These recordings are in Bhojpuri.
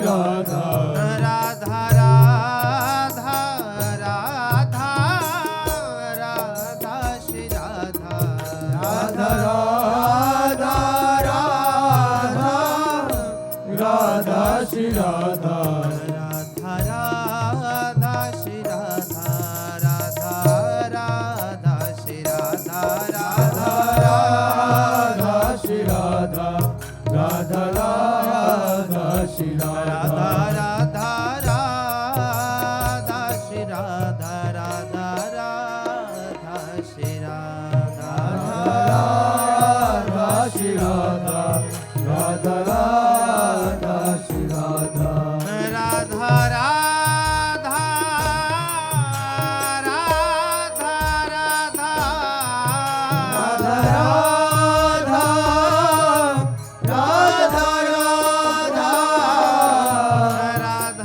राधा राधा राधा राधा राधा श्री राधा राधा राधा राधा राधा श्री राधा राधा राधा श्री राधा राधा राधा श्री राधा राधा राधा श्री राधा राधा राधा श्री राधा राधा राधा श्री राधा राधा राधा श्री राधा राधा श्री राधा राधा राधा श्री राधा राधा राधा राधा राधा राधा राधा राधा राधा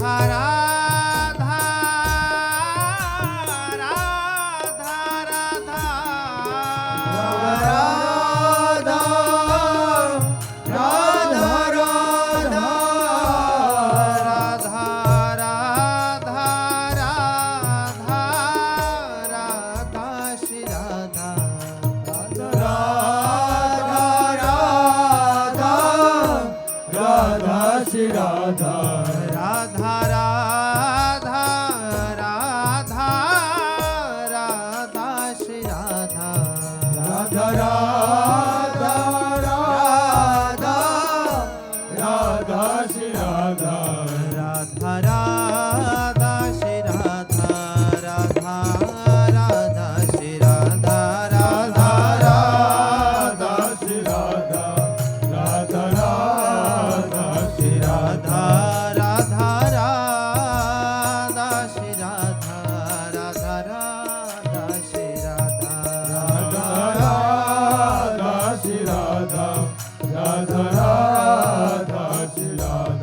राधा राधा राधा राधा राधा राधा राधा राधा राधा श्री राधा राधा राधा राधा श्री राधा राधा राधा राधा राधा श्री राधा राधा राधा राधा राधा श्री राधा राधा राधा श्री राधा राधा राधा श्री राधा राधा राधा श्री राधा राधा राधा श्री राधा राधा राधा श्री राधा राधा राधा श्री राधा राधा राधा श्री राधा राधा राधा श्री राधा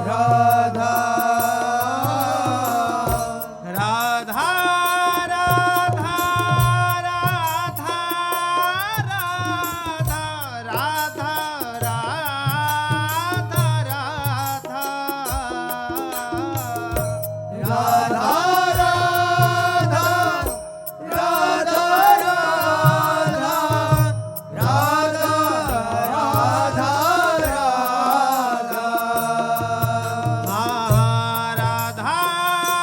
राधा राधा राधा राधा राधा राधा राधा राधा राधा राधा राधा राधा राधा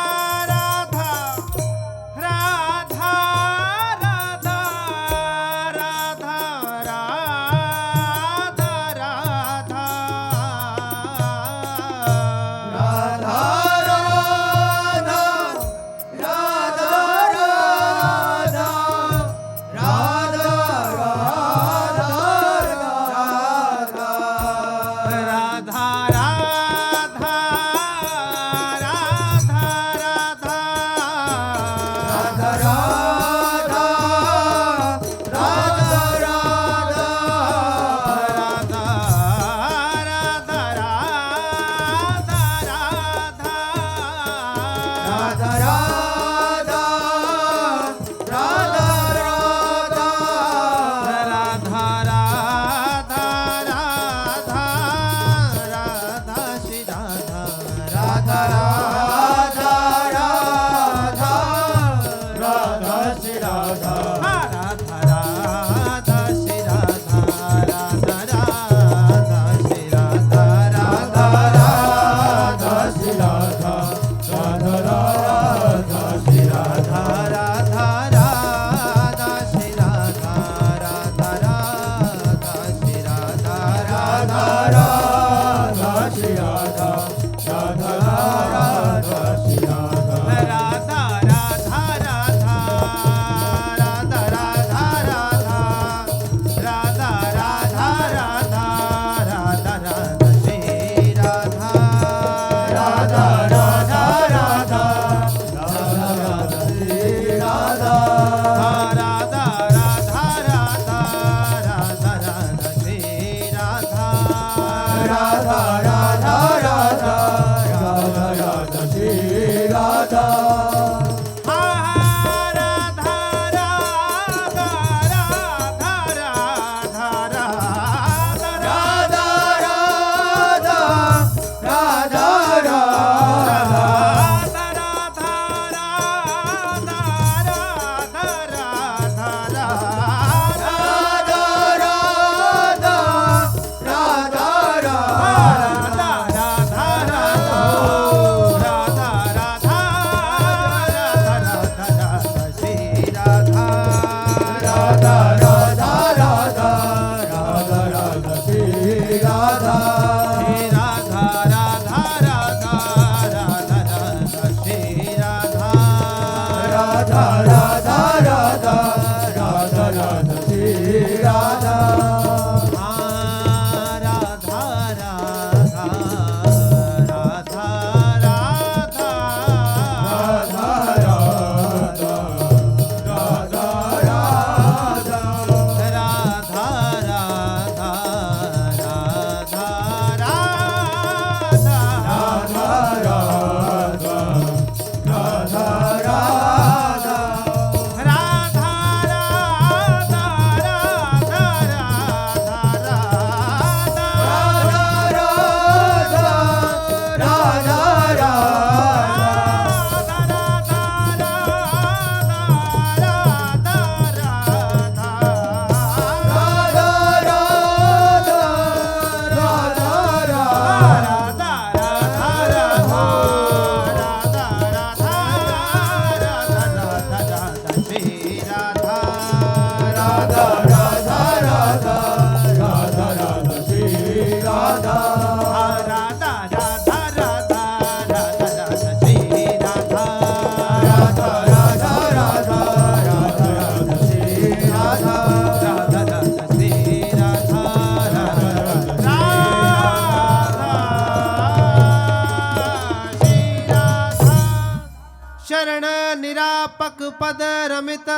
निरापक पद रमित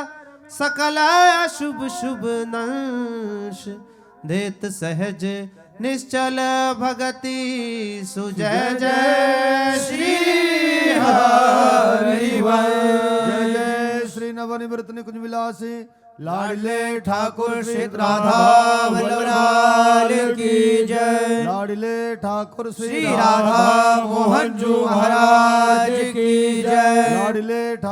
सकल शुभ शुभ नंश देत सहज निश्चल भगति सुजय जय श्री हरिवंश। जय जय श्री नवनिवृत्त निकुंज विलासी लाडले ठाकुर श्री राधा वल्लभ की जय। लाडले ठाकुर श्री राधा मोहन जी महाराज की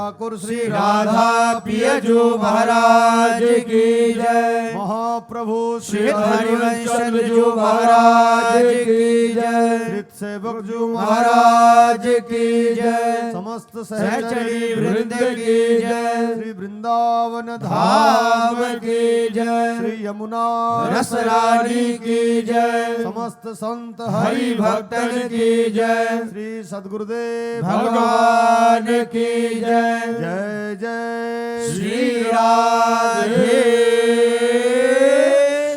ठाकुर श्री राधा पियजू महाराज की जय। महाप्रभु श्री हरिवंश जू महाराज की जय। श्री सेवक जू महाराज की जय। समस्त सहचरी वृंद की जय। श्री वृंदावन धाम की जय। श्री यमुना रस रानी की जय। समस्त संत हरि भक्तन की जय। श्री सद्गुरुदेव भगवान की जय। जय जय श्री राधे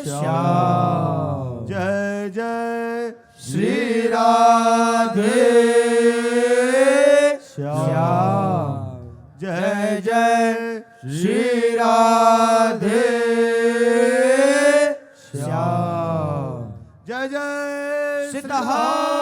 श्याम। जय जय श्री राधे श्याम। जय जय श्री राधे श्याम। जय जय सीताहार